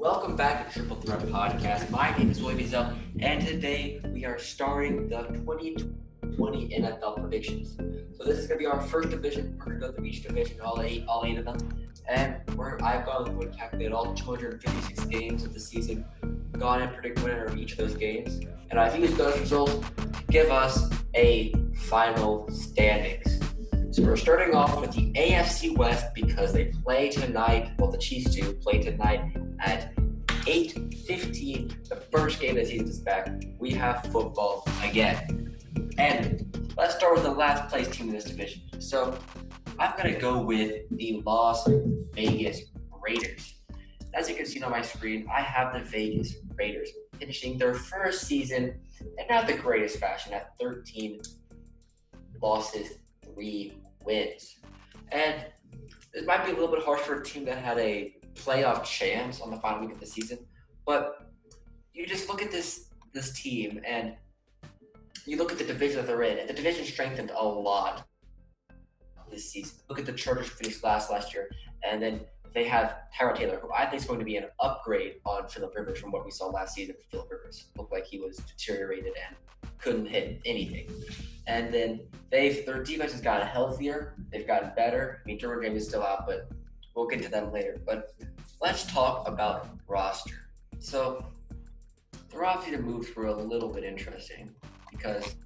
Welcome back to Triple Threat Podcast. My name is William Ezel, and today we are starting the 2020 NFL predictions. So this is going to be our first division. We're going to go through each division, all eight of them, and I've gone through and calculated all 256 games of the season, gone and predict winner of each of those games, and I've used those results to give us a final standings. So we're starting off with the AFC West because they play tonight. Well, the Chiefs do play tonight at 8:15. The first game of the season is back. We have football again. And let's start with the last place team in this division. So I'm going to go with the Las Vegas Raiders. As you can see on my screen, I have the Vegas Raiders finishing their first season in not the greatest fashion at 13 losses, 3 wins. And it might be a little bit harsh for a team that had a playoff chance on the final week of the season, but you just look at this team and you look at the division that they're in, and the division strengthened a lot this season. Look at the Chargers who finished last year, and then they have Tyrod Taylor, who I think is going to be an upgrade on Phillip Rivers from what we saw last season. Phillip Rivers looked like he was deteriorated and couldn't hit anything. And then their defense has gotten healthier. They've gotten better. I mean, Derwin James is still out, but we'll get to them later. But let's talk about roster. So the roster moves were a little bit interesting because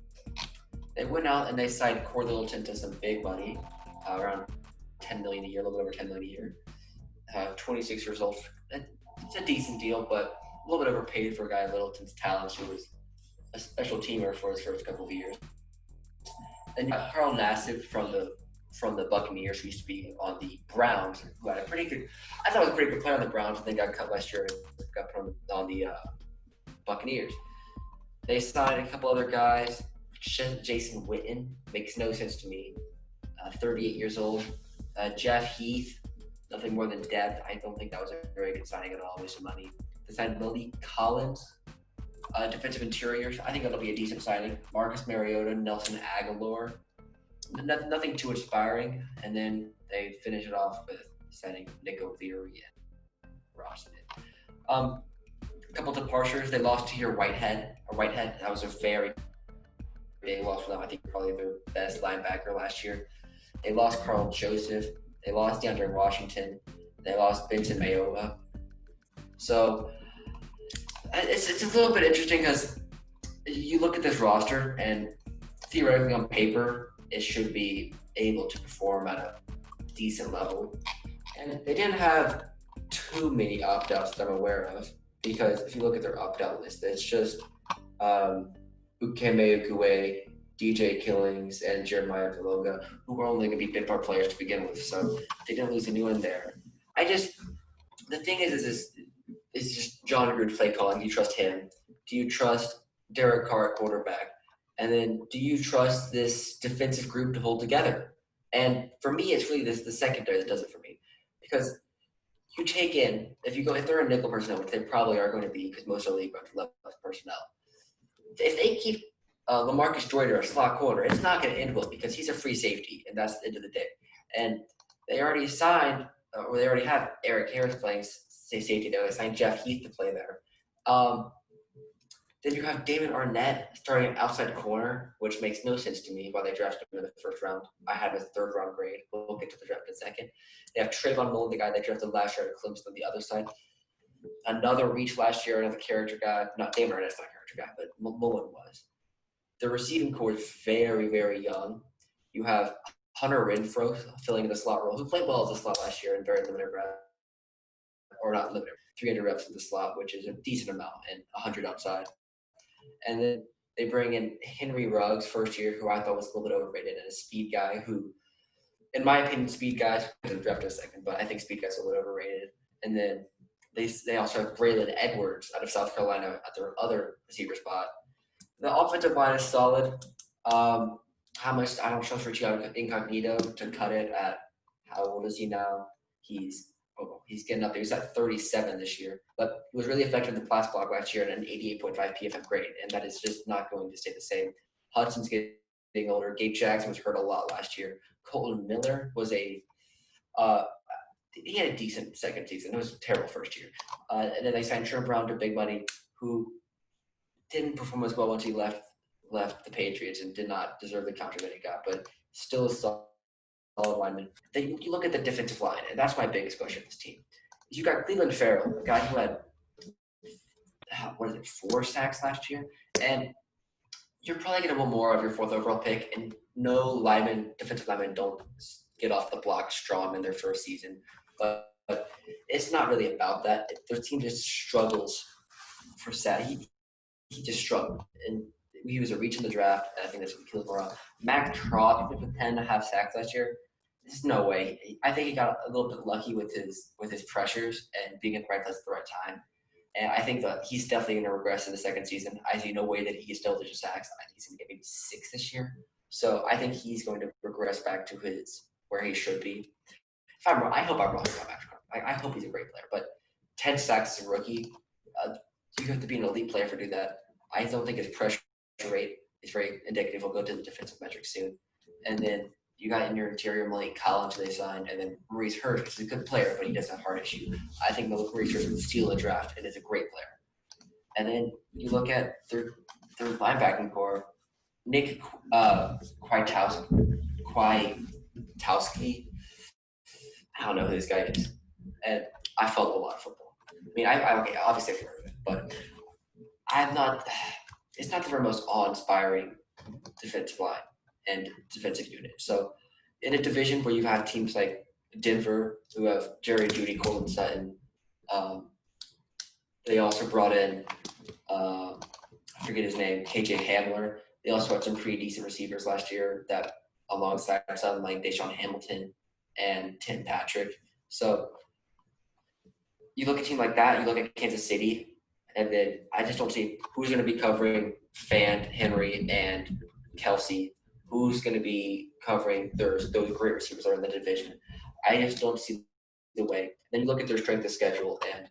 they went out and they signed Corey Littleton to some big money, around $10 million a year, a little over $10 million a year. 26 years old. It's a decent deal, but a little bit overpaid for a guy Littleton's talents, who was a special teamer for his first couple of years. Then you got Carl Nassib from the Buccaneers, who used to be on the Browns, who had a pretty good – I thought was a pretty good player on the Browns, and then got cut last year and got put on the Buccaneers. They signed a couple other guys. Jason Witten makes no sense to me. 38 years old. Jeff Heath, nothing more than depth. I don't think that was a very good signing at all. Waste of money. They signed Malik Collins, defensive interiors. I think that'll be a decent signing. Marcus Mariota, Nelson Aguilar. Nothing too inspiring. And then they finish it off with signing Nico Leary and Ross. A couple departures. They lost to Whitehead. That was a very big loss for them. I think probably their best linebacker last year. They lost Carl Joseph. They lost DeAndre Washington. They lost Benson Mayowa. So it's a little bit interesting because you look at this roster and theoretically on paper, it should be able to perform at a decent level. And they didn't have too many opt-outs that I'm aware of, because if you look at their opt-out list, it's just Ukeme Okue, DJ Killings, and Jeremiah Kaloga, who were only going to be big part players to begin with. So they didn't lose anyone there. The thing is just John Gruden play calling. Do you trust him? Do you trust Derek Carr at quarterback? And then do you trust this defensive group to hold together? And for me, it's really the secondary that does it for me. Because you take in, if they're a nickel personnel, which they probably are going to be because most of the league runs left personnel, if they keep LaMarcus Joyner a slot corner, it's not going to end well because he's a free safety, and that's the end of the day. And they already signed, or they already have Eric Harris playing safety there. They signed Jeff Heath to play there. Then you have Damon Arnett starting outside corner, which makes no sense to me why they drafted him in the first round. I had him as a third-round grade. We'll get to the draft in a second. They have Trayvon Mullen, the guy they drafted last year at Clemson on the other side. Another reach last year, another character guy. Not Damon Arnett's not a character guy, but Mullen was. The receiving core is very, very young. You have Hunter Renfrow filling in the slot role, who played well as a slot last year in very limited reps. Or not limited, 300 reps in the slot, which is a decent amount, and 100 outside. And then they bring in Henry Ruggs first year, who I thought was a little bit overrated, and a speed guy who, in my opinion, speed guys, we're going to draft in a second, but I think speed guys are a little overrated. And then they also have Braylon Edwards out of South Carolina at their other receiver spot. The offensive line is solid. How much I don't trust Richie Incognito to cut it at how old is he now? He's getting up there. He's at 37 this year, but he was really effective in the pass block last year at an 88.5 PFF grade, and that is just not going to stay the same. Hudson's getting older. Gabe Jackson was hurt a lot last year. Colton Miller was he had a decent second season. It was a terrible first year. And then they signed Trent Brown to big money, who didn't perform as well once he left the Patriots and did not deserve the contract that he got, but still a solid lineman. Then you look at the defensive line, and that's my biggest question of this team. You got Cleveland Farrell, a guy who had 4 sacks last year, and you're probably going to want more of your 4th overall pick, and no defensive linemen don't get off the block strong in their first season. But it's not really about that. Their team just struggles for sack. He just struggled, and he was a reach in the draft, and I think that's what killed him around. Mac Trot with 10.5 sacks last year. There's no way. I think he got a little bit lucky with his pressures and being in the right place at the right time. And I think that he's definitely going to regress in the second season. I see no way that he still digit sacks. I think he's going to get maybe 6 this year. So I think he's going to regress back to where he should be. If I'm wrong, I hope I'm wrong about Max Crosby. I hope he's a great player. But 10 sacks as a rookie, you have to be an elite player to do that. I don't think his pressure rate is very indicative. We'll go to the defensive metrics soon. And then you got in your interior Malik Collins they signed, and then Maurice Hurst, which is a good player, but he does have heart issue. I think Maurice Hurst would steal the draft and is a great player. And then you look at their linebacking core, Nick Kwiatkowski. I don't know who this guy is. And I follow a lot of football. I mean, okay, obviously I've heard of it, but I'm not – it's not the most awe-inspiring defensive line and defensive unit. So in a division where you have teams like Denver, who have Jerry Jeudy, Colton Sutton, they also brought in I forget his name, KJ Hamler. They also had some pretty decent receivers last year that alongside something like Deshaun Hamilton and Tim Patrick. So you look at a team like that, you look at Kansas City, and then I just don't see who's going to be covering Fant, Henry, and Kelsey. Who's going to be covering those great receivers that are in the division. I just don't see the way. Then you look at their strength of schedule, and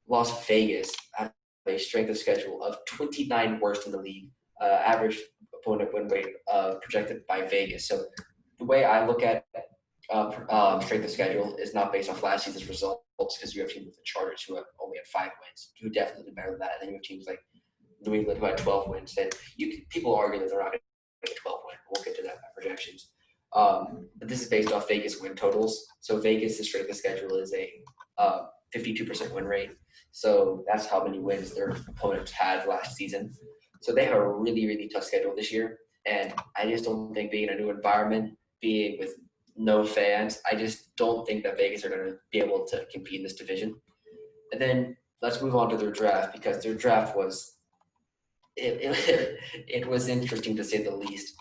Las Vegas have a strength of schedule of 29 worst in the league, average opponent win rate projected by Vegas. So the way I look at strength of schedule is not based off last season's results, because you have teams like the Chargers who have only had 5 wins, who definitely did better than that. And then you have teams like New England who had 12 wins. And people argue that they're not going to get 12 wins. We'll get to that by projections. But this is based off Vegas win totals. So Vegas' strength of schedule is a 52% win rate. So that's how many wins their opponents had last season. So they have a really, really tough schedule this year. And I just don't think being in a new environment, being with no fans, I just don't think that Vegas are going to be able to compete in this division. And then let's move on to their draft, because their draft was it was interesting to say the least.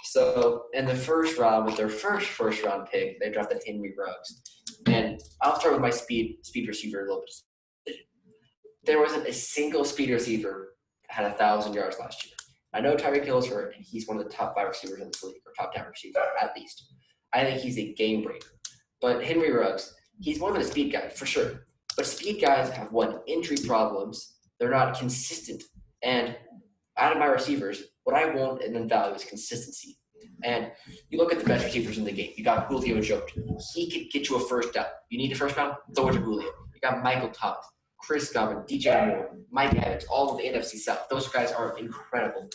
So in the first round, with their first round pick, they drafted Henry Ruggs. And I'll start with my speed receiver a little bit. There wasn't a single speed receiver that had 1,000 yards last year. I know Tyreek Hill is hurt, and he's one of the top 5 receivers in this league, or top 10 receivers at least. I think he's a game breaker. But Henry Ruggs, he's more than a speed guy, for sure. But speed guys have, injury problems. They're not consistent. And out of my receivers, what I want and then value is consistency. And you look at the best receivers in the game. You got Julio Jones. He could get you a first down. You need a first down? Throw it to Julio. You got Michael Thomas, Chris Godwin, DJ Moore, Mike Evans, all of the NFC South. Those guys are incredible.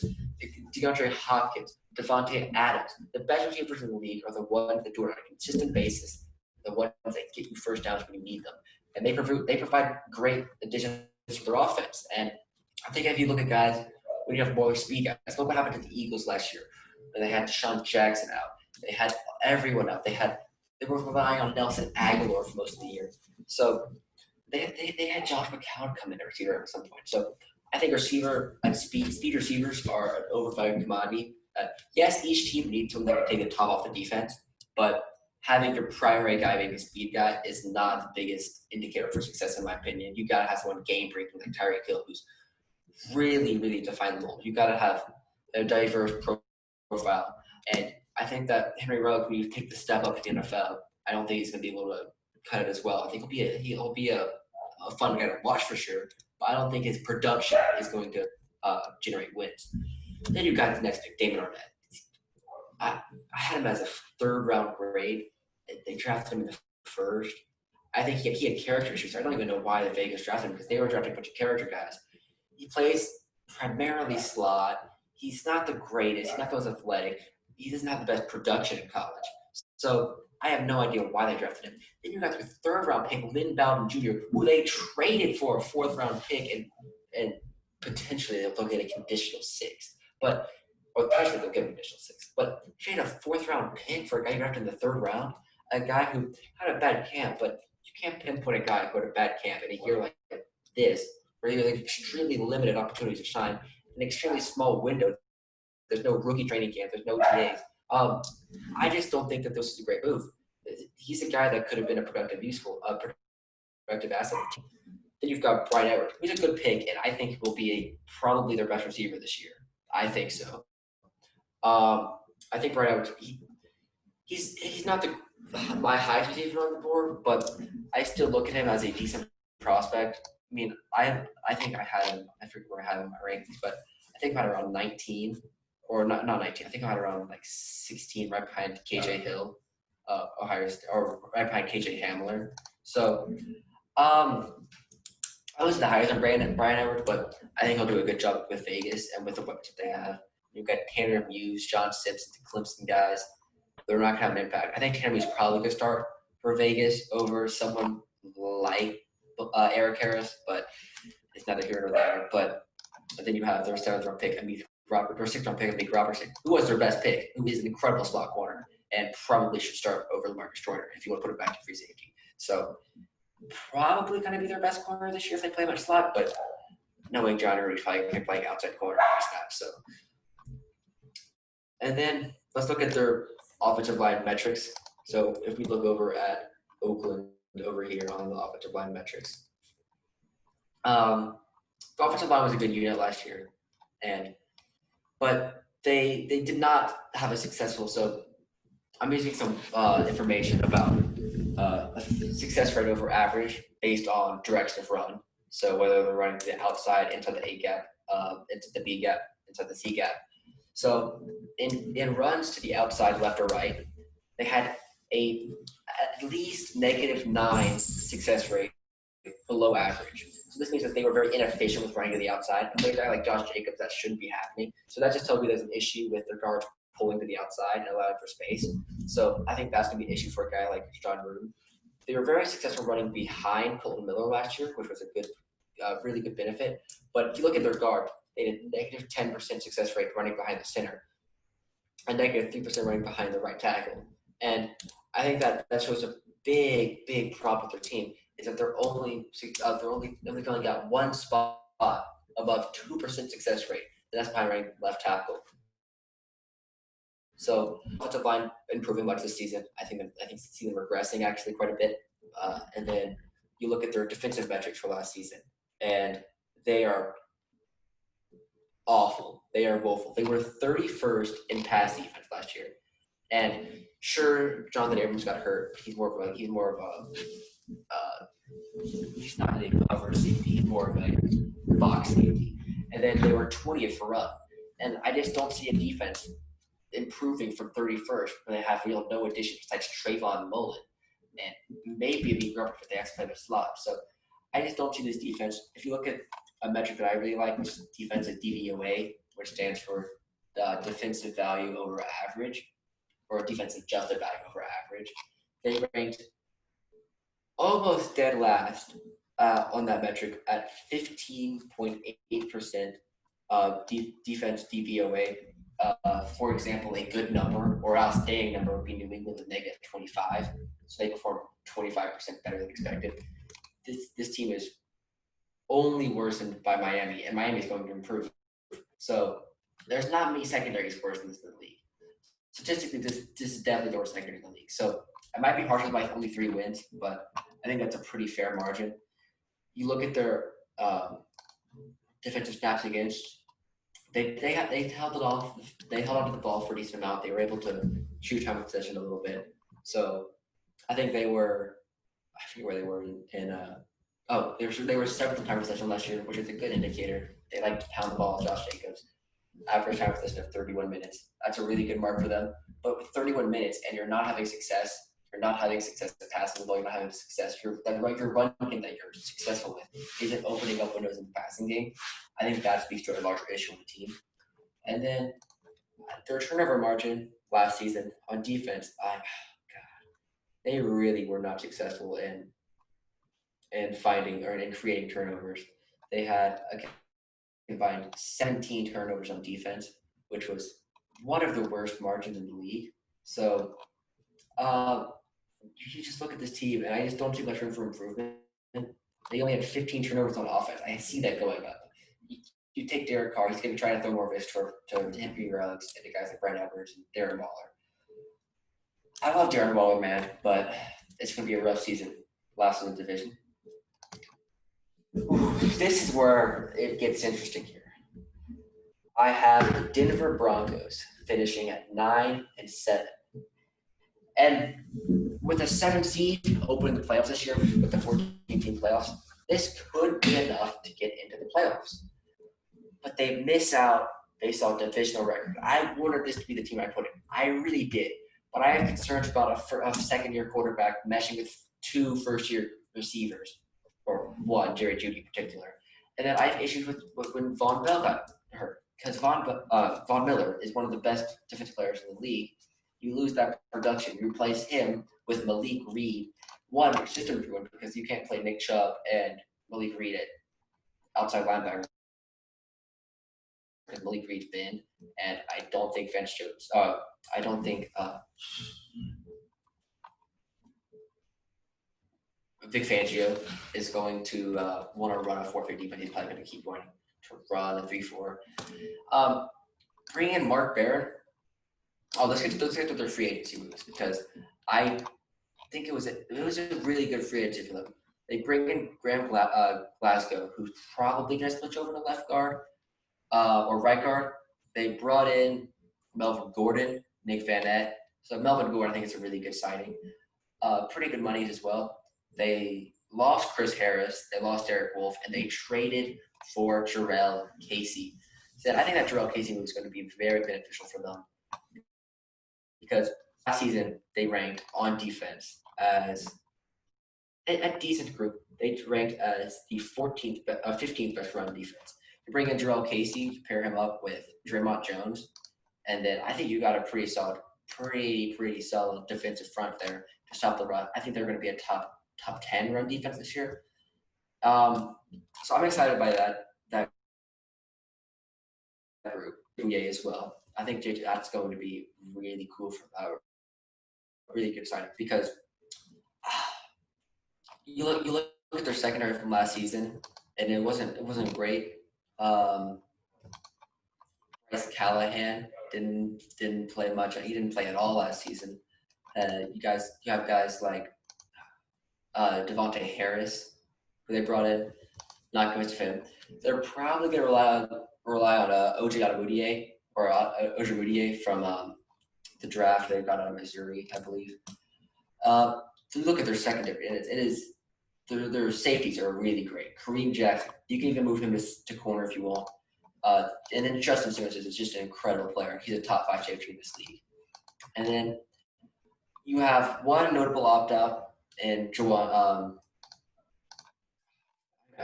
DeAndre Hopkins, Devontae Adams. The best receivers in the league are the ones that do it on a consistent basis, the ones that get you first downs when you need them. And they provide great additions to their offense. And I think if you look at guys, when you have more speed guys, look what happened to the Eagles last year. When they had Deshaun Jackson out. They had everyone out. They were relying on Nelson Aguilar for most of the year. So they had Josh McCown come in at receiver at some point. So I think speed receivers are an overvalued commodity. Yes, each team needs someone that can take the top off the defense, but having your primary guy being a speed guy is not the biggest indicator for success, in my opinion. You got to have someone game-breaking like Tyreek Hill, who's really, really defined the mold. You got to have a diverse profile. And I think that Henry Ruggs, when you take the step up to the NFL, I don't think he's going to be able to cut it as well. I think he'll be a fun guy to watch for sure, but I don't think his production is going to generate wins. Then you got the next pick, Damon Arnett. I had him as a 3rd round grade. They drafted him in the first. I think he had character issues. I don't even know why the Vegas drafted him because they were drafting a bunch of character guys. He plays primarily slot. He's not the greatest. He's not the most athletic. He doesn't have the best production in college. So I have no idea why they drafted him. Then you got their third-round pick, Lynn Bowden Jr., who they traded for a fourth-round pick and potentially they'll get a conditional sixth. But or potentially they'll get a conditional sixth. But trade a fourth-round pick for a guy you drafted in the third round, a guy who had a bad camp, but you can't pinpoint a guy who had a bad camp in a year like this, where you have extremely limited opportunities to shine, an extremely small window. There's no rookie training camp. There's no TAs. I just don't think that this is a great move. He's a guy that could have been a productive asset. Then you've got Brian Edwards, who's a good pick, and I think will be probably their best receiver this year. I think so. I think Brian Edwards, he's not my highest receiver on the board, but I still look at him as a decent prospect. I mean, I think I had him. I forget where I had him in my rankings, but I think I had around 19, or not 19. I think I had around like 16, right behind KJ Hill, Ohio State, or right behind KJ Hamler. So, I was the highest on Brian Edwards, but I think he'll do a good job with Vegas and with the weapons that they have. You've got Tanner Muse, John Simpson, the Clemson guys. They're not going to have an impact. I think Tanner Muse is probably going to start for Vegas over someone like Eric Harris, but it's neither here nor there. But then you have their seventh-round pick, or sixth-round pick, Amik Robertson, who was their best pick, who is an incredible slot corner and probably should start over Marcus Joyner if you want to put it back to free safety. So probably going to be their best corner this year if they play much slot, but knowing John Irving probably can play outside corner. So, and then let's look at their offensive line metrics. So if we look over at Oakland over here on the offensive line metrics, the offensive line was a good unit last year, but they did not have a successful. So I'm using some information about a success rate over average based on direction of run. So whether they're running to the outside, inside the A gap, into the B gap, inside the C gap. So in runs to the outside, left or right, they had at least -9 success rate below average. So this means that they were very inefficient with running to the outside. And for a guy like Josh Jacobs, that shouldn't be happening. So that just tells me there's an issue with their guards pulling to the outside and allowing for space. So I think that's going to be an issue for a guy like John Gruden. They were very successful running behind Colton Miller last year, which was a good, really good benefit. But if you look at their guard, they had a -10% success rate running behind the center, a -3% running behind the right tackle. And I think that shows a big problem with their team is that they're only going got one spot above 2% success rate, and that's behind ranked left tackle. So offensive line improving much this season. I think see them regressing actually quite a bit. And then you look at their defensive metrics for last season, and they are awful. They are woeful. They were 31st in pass defense last year. And sure, Jonathan Abrams got hurt. He's more of a he's not a cover safety. He's more of a box safety. And then they were 20th for run. And I just don't see a defense improving from 31st when they have no addition besides Trayvon Mullen and maybe a big rubber if they actually play the slot. So I just don't see this defense. If you look at a metric that I really like, which is defensive DVOA, which stands for defensive value over average, or defensive adjusted value over average, they ranked almost dead last on that metric at 15.8% defense DVOA. For example, a good number or outstanding number would be New England with -25. So they performed 25% better than expected. This team is only worsened by Miami, and Miami is going to improve. So there's not many secondaries worse than this in the league. Statistically, this is definitely the worst secondary in the league. So it might be harsher by only 3 wins, but I think that's a pretty fair margin. You look at their defensive snaps against. They held it off. They held onto the ball for a decent amount. They were able to shoot time of possession a little bit. So I think they were. I forget where they were they were 7th in time of possession last year, which is a good indicator. They like to pound the ball. Josh Jacobs, average time of possession of 31 minutes. That's a really good mark for them. But with 31 minutes and you're not having success, you're not having success at passing the ball, you're not having success. Your run game that you're successful with isn't opening up windows in the passing game. I think that speaks to a larger issue on the team. And then their turnover margin last season on defense, God, they really were not successful in finding or in creating turnovers. They had a combined 17 turnovers on defense, which was one of the worst margins in the league. So you just look at this team, and I just don't see much room for improvement. They only had 15 turnovers on offense. I see that going up. You take Derek Carr, he's going to try to throw more of his to Henry Ruggs and the guys like Brent Edwards and Darren Waller. I love Darren Waller, man, but it's going to be a rough season. Last in the division. This is where it gets interesting here. I have the Denver Broncos finishing at 9-7. And with a 7 seed opening the playoffs this year with the 14-team playoffs, this could be enough to get into the playoffs. But they miss out based on divisional record. I wanted this to be the team I put in. I really did. But I have concerns about a second-year quarterback meshing with 2 first-year receivers, or one, Jerry Jeudy in particular. And then I have issues with when Von Bell got hurt, because Von Miller is one of the best defensive players in the league. You lose that production. You replace him with Malik Reed. One, system improvement, because you can't play Nick Chubb and Malik Reed at outside linebacker. Because Malik Reed's been, and I don't think Vic Fangio is going to want to run a 4-3 defense. He's probably going to keep going to run a 3-4. Bring in Mark Barron. Let's get to their free agency moves, because I think it was a really good free agency for them. They bring in Graham Glasgow, who's probably going to switch over to left guard or right guard. They brought in Melvin Gordon, Nick Van Nett. So Melvin Gordon, I think it's a really good signing. Pretty good money as well. They lost Chris Harris, they lost Derek Wolfe, and they traded for Jarrell Casey. So I think that Jarrell Casey move is going to be very beneficial for them, because last season they ranked on defense as a decent group. They ranked as the 15th best run defense. You bring in Jarrell Casey, you pair him up with Draymond Jones, and then I think you got a pretty solid defensive front there to stop the run. I think they're going to be a top 10 run defense this year. So I'm excited by that group. Yeah, as well. I think that's going to be really cool for really good signing, because you look at their secondary from last season, and it wasn't great. Bryce Callahan didn't play much. He didn't play at all last season. You have guys like Devontae Harris, who they brought in. Not convinced of him. They're probably going to rely on OJ Ojemudia from the draft they got out of Missouri, I believe. To look at their secondary, and their safeties are really great. Kareem Jackson, you can even move him to corner if you want. And then Justin Simmons is just an incredible player. He's a top 5 safety in this league. And then you have one notable opt-out, and Juwan.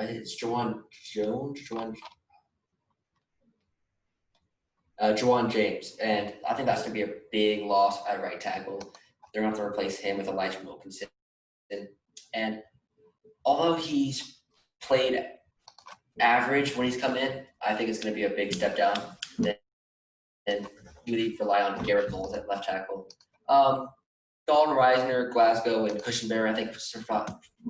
It's Juwan James, and I think that's going to be a big loss at right tackle. They're going to have to replace him with Elijah Wilkinson. And although he's played average when he's come in, I think it's going to be a big step down. And really rely on Garrett Bowles at left tackle. Dalton Reisner, Glasgow, and Cushionberry, I think,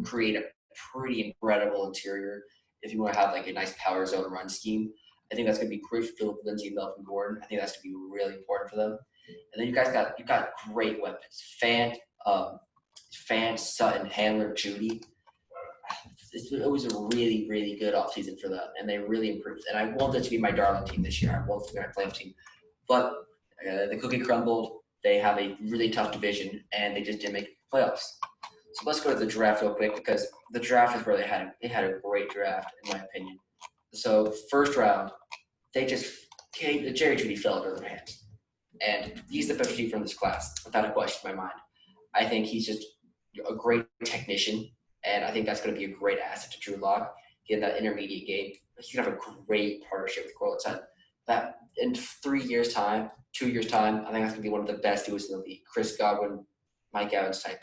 create a pretty incredible interior if you want to have like a nice power zone run scheme. I think that's going to be great for Philip Lindsay and Melvin Gordon. I think that's going to be really important for them. And then you got great weapons. Fant, Sutton, Handler, Jeudy. It was a really, really good offseason for them, and they really improved. And I want it to be my darling team this year. I want it to be my playoff team. But the cookie crumbled. They have a really tough division, and they just didn't make playoffs. So let's go to the draft real quick, because the draft is where they had a great draft, in my opinion. So first round, Jerry Jeudy fell into their hands. And he's the best receiver from this class, without a question in my mind. I think he's just a great technician, and I think that's going to be a great asset to Drew Lock. He had that intermediate game. He's going to have a great partnership with Cortland Sutton. That in 3 years' time, 2 years' time, I think that's going to be one of the best duos in the league. Chris Godwin, Mike Evans type.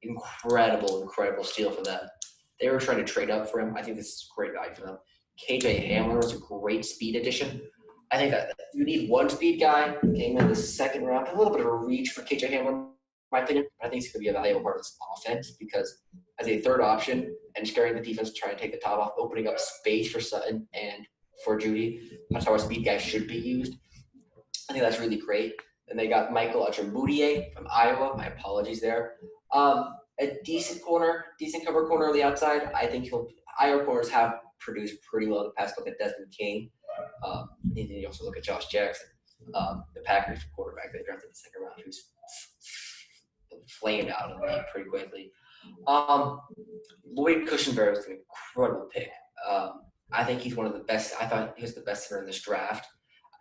Incredible steal for them. They were trying to trade up for him. I think this is great value for them. KJ Hamler was a great speed addition. I think that you need one speed guy. Came in the second round. A little bit of a reach for KJ Hamler, in my opinion. I think he's going to be a valuable part of this offense because as a third option and scaring the defense, trying to take the top off, opening up space for Sutton and for Judy. That's how a speed guy should be used. I think that's really great. And they got Michael Achamudier from Iowa. My apologies there. A decent cover corner on the outside. I think Iowa corners have produced pretty well the past. Look at Desmond King. You also look at Josh Jackson, the Packers quarterback they drafted in the second round, who's flamed out of the league pretty quickly. Lloyd Cushenberry was an incredible pick. I think he's one of the best. I thought he was the best center in this draft.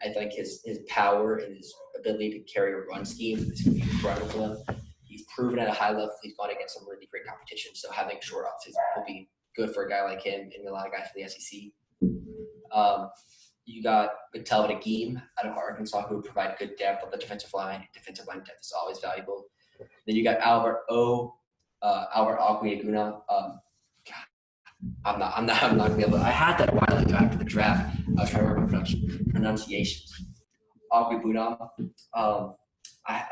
I think his power and his ability to carry a run scheme is going to be incredible for him. He's proven at a high level. He's gone against some really great competition. So having a short offseason will be good for a guy like him and a lot of guys for the SEC. You got Talbot Ageem out of Arkansas who would provide good depth on the defensive line. Defensive line depth is always valuable. Then you got Albert Okwuegbunam. I'm not gonna be able to. I had that a while ago after the draft. I was trying to remember pronunciations. Okwuegbunam. I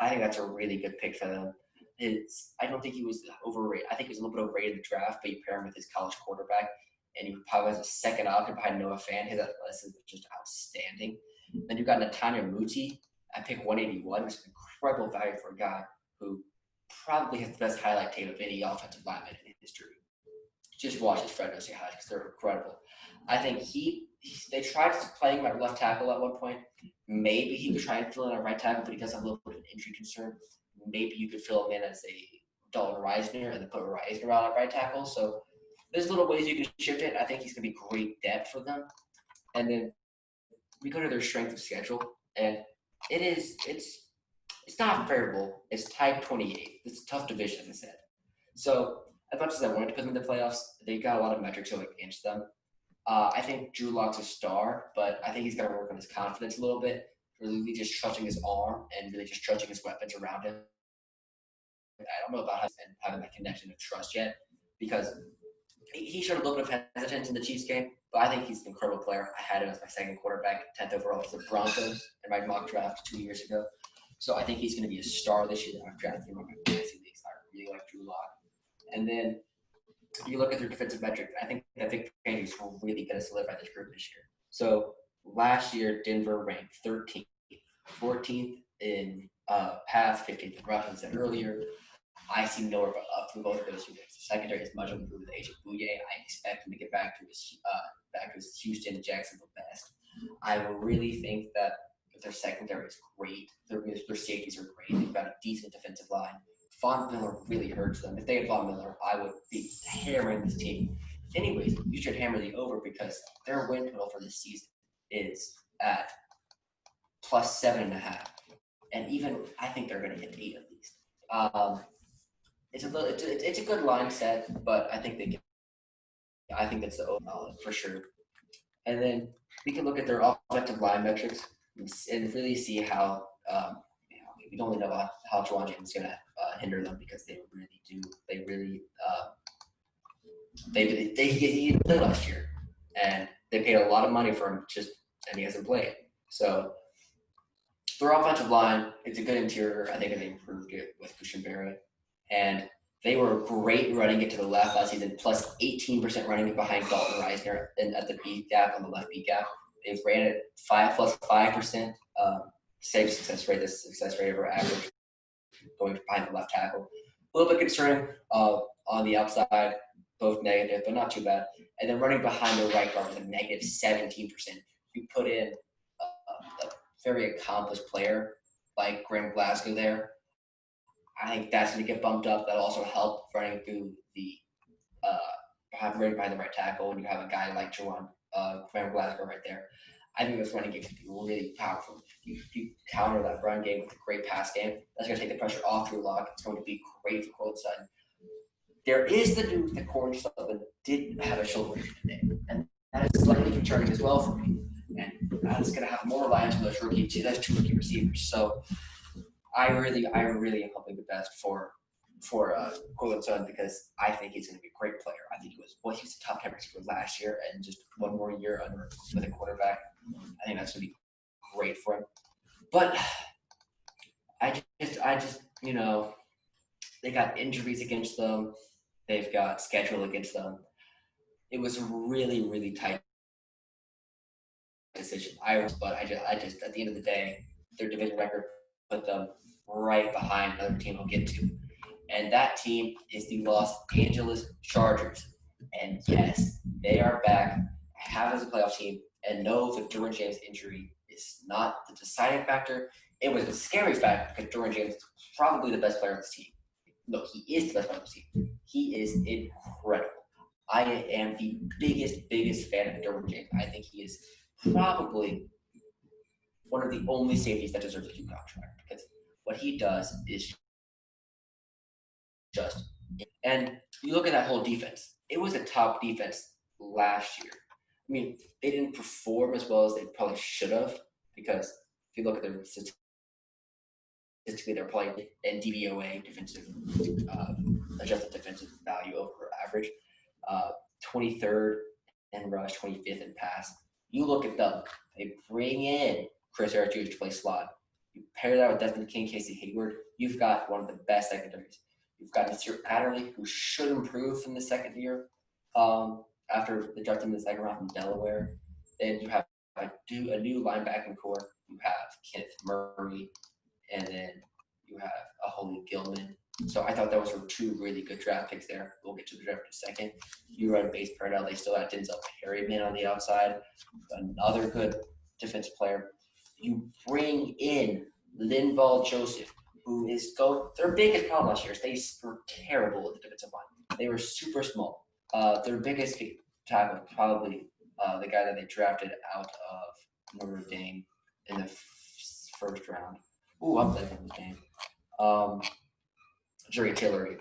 think that's a really good pick for them. I don't think he was overrated. I think he was a little bit overrated in the draft, but you pair him with his college quarterback, and he probably has a second option behind Noah Fant. His athleticism is just outstanding. Then you got Netanya Muti at pick 181, which is an incredible value for a guy who probably has the best highlight tape of any offensive lineman in history. Just watch his Fred Dorsey highlights because they're incredible. I think they tried playing him at left tackle at one point. Maybe he could try and fill in at right tackle, but he does have a little bit of an injury concern. Maybe you could fill him in as a Dalton Reisner and then put Reisner out at right tackle. So there's little ways you can shift it. I think he's going to be great depth for them. And then we go to their strength of schedule, and it's not favorable. It's tied 28. It's a tough division, as I said. So as much as I wanted to put them in the playoffs, they got a lot of metrics going against them. I think Drew Lock's a star, but I think he's got to work on his confidence a little bit, really just trusting his arm and really just trusting his weapons around him. I don't know about having that connection of trust yet because he showed a little bit of hesitance in the Chiefs game, but I think he's an incredible player. I had him as my second quarterback, 10th overall for the Broncos in my mock draft 2 years ago. So I think he's going to be a star this year. I've drafted him in my fantasy leagues. I really like Drew Lock. And then you look at their defensive metrics. I think that Vic Fangio's really going to solidify this group this year. So last year, Denver ranked 13th, 14th in pass, 15th in rush, as I said earlier. I see nowhere but up for both of those units. The secondary is much improved with Agent Bouye. I expect him to get back to his Houston and Jacksonville best. I really think that their secondary is great. Their safeties are great. They've got a decent defensive line. Von Miller really hurts them. If they had Von Miller, I would be hammering this team. Anyways, you should hammer the over because their win total for this season is at plus 7.5. And even I think they're going to hit 8 at least. It's a good line set, but I think that's the over for sure. And then we can look at their offensive line metrics and really see how we don't really know how Juwan Jennings is going to hinder them because they didn't play last year, and they paid a lot of money for him and he hasn't played. So their offensive line, it's a good interior. I think they improved it with Cushenberry, and they were great running it to the left last season, plus 18% running it behind Dalton Reisner and at the B gap on the left B gap. They ran it 5% save success rate. This success rate over average going behind the left tackle. A little bit concerning on the outside, both negative, but not too bad. And then running behind the right guard with a negative 17%. You put in a very accomplished player like Graham Glasgow there. I think that's going to get bumped up. That'll also help running through the right behind the right tackle when you have a guy like Graham Glasgow right there. I think this running game is going to be really powerful. You counter that run game with a great pass game. That's going to take the pressure off your lock. It's going to be great for Cold Sutton. There is the news that Corn Sutton did have a shoulder injury today, and that is slightly concerning as well for me. And that is going to have more reliance on those two rookie receivers. So I really am hoping the best for Cortland Sutton because I think he's going to be a great player. I think he was a top 10 receiver last year, and just one more year under with a quarterback, I think that's going to be great for him. But I just they got injuries against them. They've got schedule against them. It was a really tight decision. But I just at the end of the day, their division record put them right behind another team we'll get to. And that team is the Los Angeles Chargers. And yes, they are back, have as a playoff team, and know that Derwin James' injury is not the deciding factor. It was a scary factor because Derwin James is probably the best player on this team. No, he is the best player on this team. He is incredible. I am the biggest fan of Derwin James. I think he is probably one of the only safeties that deserves a huge contract because what he does is just. And you look at that whole defense. It was a top defense last year. I mean, they didn't perform as well as they probably should have because if you look at their statistically, they're probably in DVOA, defensive adjusted defensive value over average, 23rd in rush, 25th in pass. You look at them. They bring in Chris Harris Jr. to play slot. You pair that with Desmond King, Casey Hayward. You've got one of the best secondaries. You've got Mr. Adderley, who should improve from the second year after they drafted him in the second round from Delaware. Then you have a new linebacking core. You have Kenneth Murray, and then you have a Holy Gilman. So I thought that was two really good draft picks there. We'll get to the draft in a second. You run base Parnell. They still got Denzel Perryman on the outside, another good defensive player. You bring in Linval Joseph, who is their biggest problem last year is they were terrible at the defensive line. They were super small. Their biggest tackle was probably the guy that they drafted out of Notre Dame in the first round. Ooh, I'm blanking on his name. Jerry Tillery,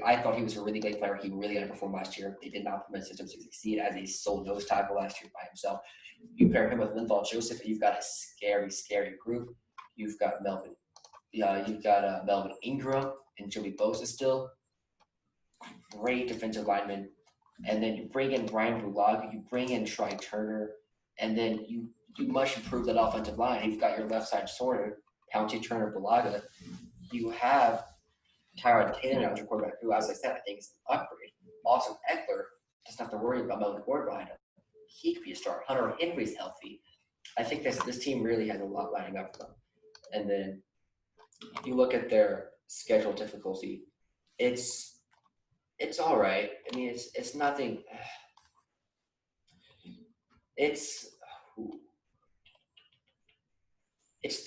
I thought he was a really great player. He really underperformed last year. They did not put him in system to succeed as a sole nose tackle last year by himself. You pair him with Linval Joseph, and you've got a scary group. You've got Melvin Ingram and Joey Bosa still. Great defensive lineman. And then you bring in Brian Bulaga, you bring in Try Turner, and then you much improve that offensive line. You've got your left side sorted, Pouncey, Turner, Bulaga. You have Tyrod Taylor now as your quarterback, who, as I said, I think is an upgrade. Austin Eckler doesn't have to worry about Melvin Gordon behind him. He could be a star. Hunter Henry's healthy. I think this team really has a lot lining up for them. And then you look at their schedule difficulty. It's all right. I mean, it's nothing. It's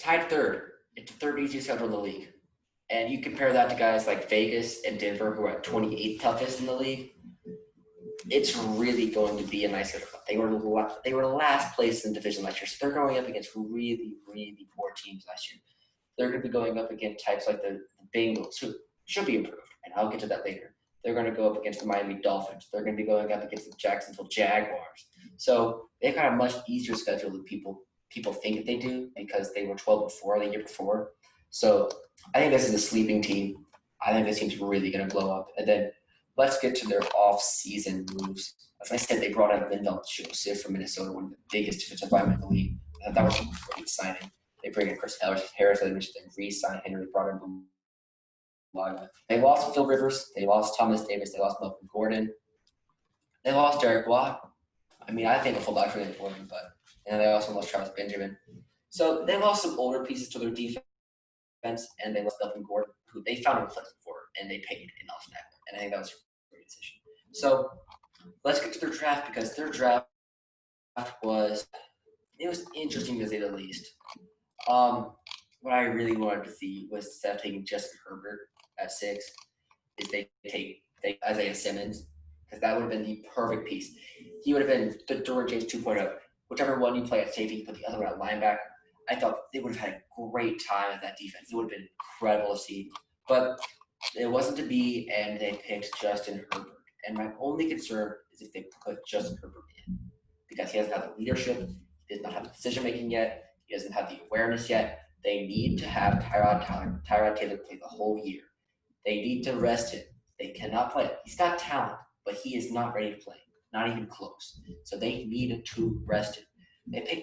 tied third. It's the third easiest schedule in the league. And you compare that to guys like Vegas and Denver, who are at 28th toughest in the league. It's really going to be a nice schedule. They were last place in the division last year, so they're going up against really poor teams last year. They're going to be going up against types like the Bengals, who should be improved, and I'll get to that later. They're going to go up against the Miami Dolphins. They're going to be going up against the Jacksonville Jaguars. So they've got a much easier schedule than people think that they do because they were 12-4 the year before. So I think this is a sleeping team. I think this team's really going to blow up. And then let's get to their off-season moves. As I said, they brought in Linval Joseph from Minnesota, one of the biggest defensive linemen in the league. And that was a great signing. They bring in Chris Harris. They re-signed Henry, brought in Bulaga. They lost Phil Rivers. They lost Thomas Davis. They lost Melvin Gordon. They lost Derek Watt. I mean, I think a fullback really important, but and they also lost Travis Benjamin. So they lost some older pieces to their defense, and they lost Melvin Gordon, who they found a replacement for, and they paid in Austin Eckler. And I think that was a great decision. So let's get to their draft because their draft was interesting to say the least. What I really wanted to see was instead of taking Justin Herbert at 6, is they take Isaiah Simmons, because that would have been the perfect piece. He would have been the Derwin James 2.0. whichever one you play at safety, you put the other one at linebacker. I thought they would have had a great time at that defense. It would have been incredible to see. But it wasn't to be, and they picked Justin Herbert. And my only concern is if they put Justin Herbert in, because he doesn't have the leadership, he does not have the decision making yet, he doesn't have the awareness yet. They need to have Tyrod Taylor play the whole year. They need to rest him. They cannot play. He's got talent, but he is not ready to play, not even close. So they needed to rest him.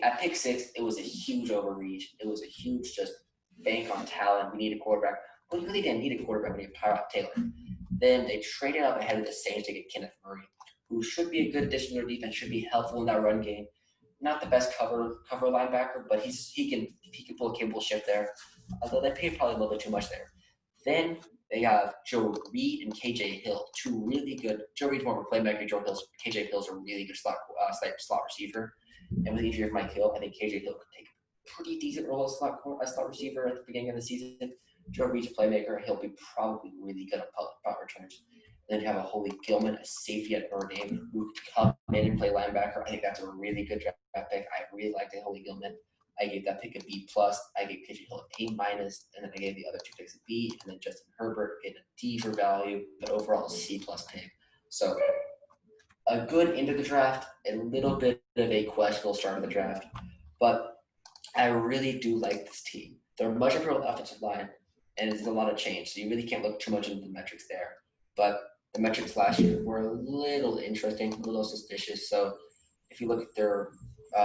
At pick 6, it was a huge overreach. It was a huge just bank on talent. We need a quarterback. Well, you really didn't need a quarterback when you have Tyrod Taylor. Then they traded up ahead of the Saints to get Kenneth Murray, who should be a good addition to their defense, should be helpful in that run game. Not the best cover linebacker, but he can pull a capable shift there. Although they paid probably a little bit too much there. Then they have Joe Reed and KJ Hill, two really good. Joe Reed's more of a playmaker. KJ Hill's a really good slot receiver. And with the injury of Mike Hill, I think KJ Hill could take a pretty decent role as slot receiver at the beginning of the season. Joe Reed's a playmaker. He'll be probably really good at punt returns. Then you have a Holy Gilman, a safety at Notre Dame, who could come in and play linebacker. I think that's a really good draft pick. I really like the Holy Gilman. I gave that pick a B+. I gave KJ Hill an A-, and then I gave the other two picks a B, and then Justin Herbert gave a D for value, but overall a C+ pick. So a good end of the draft, a little bit of a questionable start of the draft, but I really do like this team. They're much improved offensive line, and it's a lot of change, so you really can't look too much into the metrics there. But the metrics last year were a little interesting, a little suspicious. So if you look at their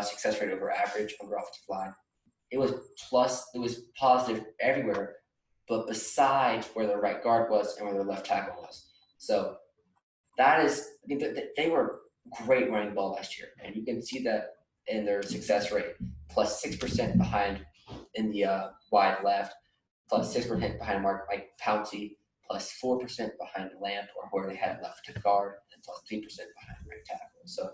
success rate over average on their offensive line, it was positive everywhere, but besides where their right guard was and where their left tackle was. So that is, I mean, they were great running ball last year, and you can see that in their success rate, plus 6% behind in the wide left, plus 6% behind Mike Pouncey, plus 4% behind Lamp, or where they had left to guard, and plus 3% behind right tackle. So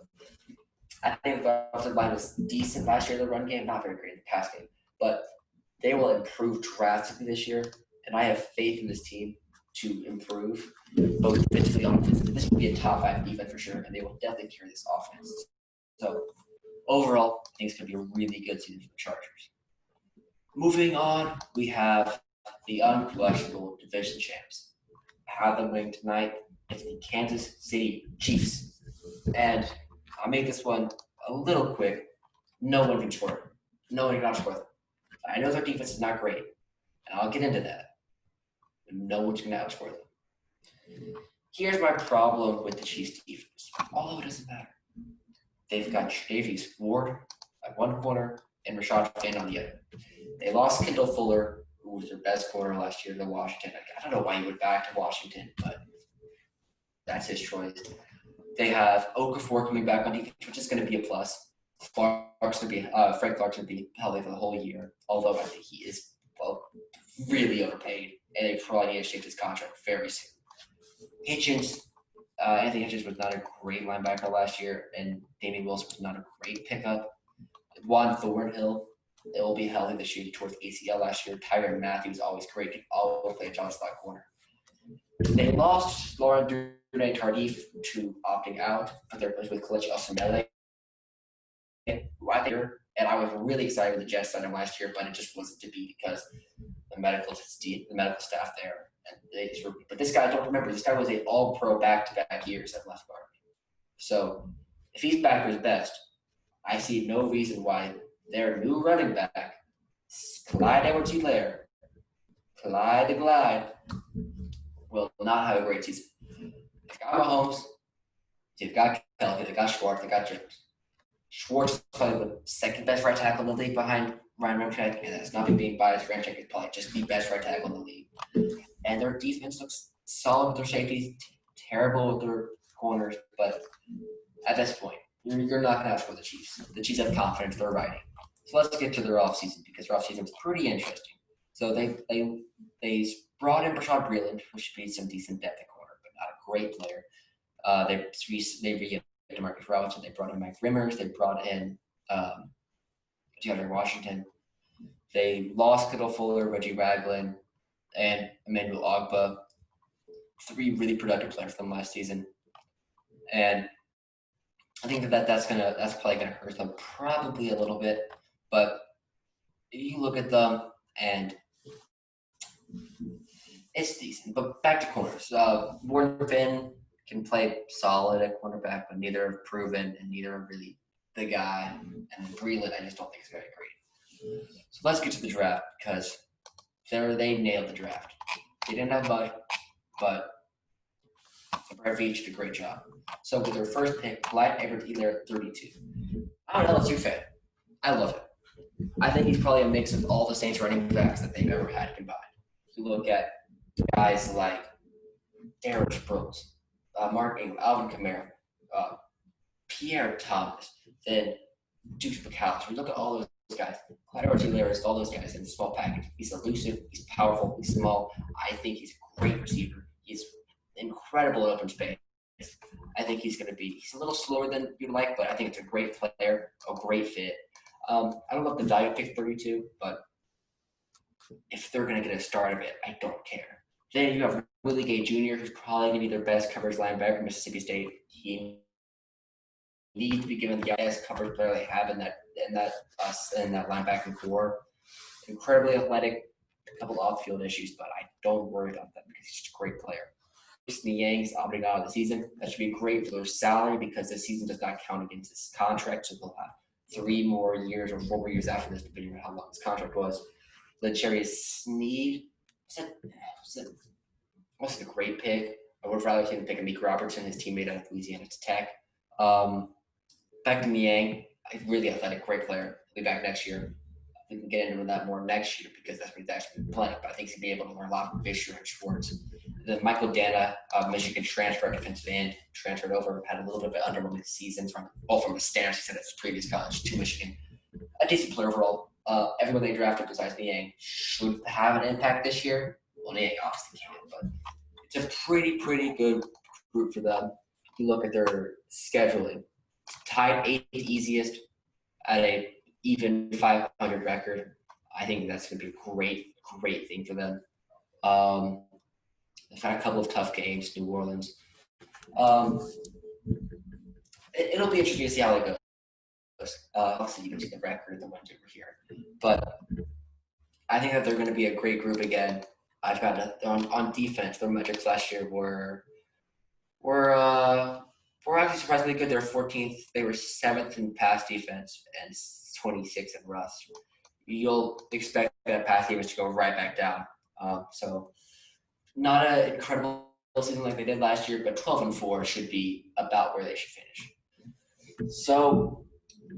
I think the offensive line was decent last year in the run game, not very great in the pass game, but they will improve drastically this year, and I have faith in this team to improve both defensively and offensively. This will be a top 5 defense for sure, and they will definitely carry this offense. So overall, I think it's going to be a really good season for the Chargers. Moving on, we have the unquestionable division champs. I have them winning tonight. It's the Kansas City Chiefs. And I'll make this one a little quick. No one can score. No one can outscore them. I know their defense is not great, and I'll get into that. But no one's going to outscore them. Here's my problem with the Chiefs' defense. Although it doesn't matter. They've got Davies Ward at one corner and Rashad Finn on the other. They lost Kendall Fuller, who was their best corner last year to Washington. I don't know why he went back to Washington, but that's his choice. They have Okafor coming back on defense, which is going to be a plus. Frank Clark's going to be healthy for the whole year, although I think he is really overpaid, and they probably need to shift his contract very soon. Anthony Hitchens was not a great linebacker last year, and Damian Wilson was not a great pickup. Juan Thornhill, it will be healthy this year towards ACL last year. Tyrann Mathieu was always great. He always played John slot corner. They lost Laurent Duvernay-Tardif to opting out, but they're with Kelechi Osemele. And I was really excited with the Jets signed him last year, but it just wasn't to be because the medical staff there. But this guy, don't remember, this guy was an all-pro back-to-back years at left guard. So if he's back to his best, I see no reason why their new running back, Clyde Edwards-Helaire, Clyde the Glide, will not have a great season. They've got Mahomes, they've got Kelly, they've got Schwartz, they've got Jones. Schwartz is probably the second best right tackle in the league behind Ryan Ramczyk, and that's not me being biased. Ramczyk is probably just the best right tackle in the league. And their defense looks solid with their safeties, terrible with their corners, but at this point, you're not going to outscore the Chiefs. The Chiefs have confidence they're riding. So let's get to their offseason, because their offseason was pretty interesting. So they brought in Bashaud Breeland, which should be some decent depth at corner, but not a great player. They re-upped DeMarcus Robinson. They brought in Mike Rimmers. They brought in DeAndre Washington. They lost Kendall Fuller, Reggie Ragland, and Emmanuel Ogbah. 3 really productive players from last season. And I think that's probably gonna hurt them probably a little bit. But you look at them and it's decent. But back to corners. Warren Finn can play solid at cornerback, but neither have proven and neither are really the guy. And then Breland, I just don't think is very great. So let's get to the draft because they nailed the draft. They didn't have much, but Brett Veach did a great job. So with their first pick, Clyde Edwards-Helaire at 32. I'm an LSU fan. I love it. I think he's probably a mix of all the Saints running backs that they've ever had combined. You look at guys like Darren Sproles, Mark Ingram, Alvin Kamara, Pierre Thomas, then Deuce McAllister. We look at all those guys. Clyde Edwards-Helaire is all those guys in a small package. He's elusive. He's powerful. He's small. I think he's a great receiver. He's incredible in open space. I think he's a little slower than you'd like, but I think it's a great player, a great fit. I don't love the value pick 32, but if they're going to get a start of it, I don't care. Then you have Willie Gay Jr., who's probably going to be their best coverage linebacker in Mississippi State. He needs to be given the best coverage player they have in that linebacking core. Incredibly athletic, a couple off-field issues, but I don't worry about that because he's just a great player. The Yankees opting out of the season. That should be great for their salary because the season does not count against his contract, so they'll have 3 more years or 4 more years after this, depending on how long his contract was. L'Jarius Sneed wasn't a great pick. I would have rather seen him pick Amik Robertson, his teammate out of Louisiana Tech. Back to Niang, really athletic, great player. He'll be back next year. We can get into that more next year because that's when he's actually playing. But I think he's going to be able to learn a lot from Fisher and Schwartz. Then Michael Dana, Michigan transfer defensive end, transferred over, had a little bit of an underwhelming season from the standards he said at his previous college to Michigan. A decent player overall. Everyone they drafted besides Niang should have an impact this year. Well, Niang obviously can't, but it's a pretty good group for them. You look at their scheduling. Tied 8th easiest at a even 500 record. I think that's going to be a great thing for them. They've had a couple of tough games, New Orleans. It'll be interesting to see how it goes. Obviously, you can see the record, the ones over here. But I think that they're going to be a great group again. I've got on defense, their metrics last year were actually surprisingly good. They were 14th. They were 7th in pass defense and 26th in rush. You'll expect that pass defense to go right back down. So not an incredible season like they did last year, but 12-4 should be about where they should finish. So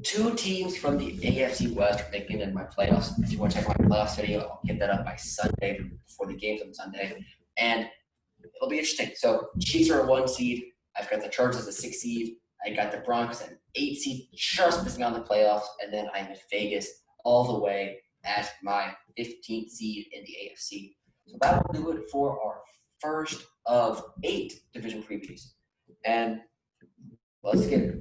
2 teams from the AFC West are making it in my playoffs. If you want to check my playoffs video, I'll get that up by Sunday before the games on Sunday. And it'll be interesting. So Chiefs are a 1 seed. I've got the Chargers as a 6 seed. I got the Broncos at an 8 seed, just missing on the playoffs. And then I'm in Vegas all the way at my 15th seed in the AFC. So that will do it for our first of 8 division previews. And let's get it.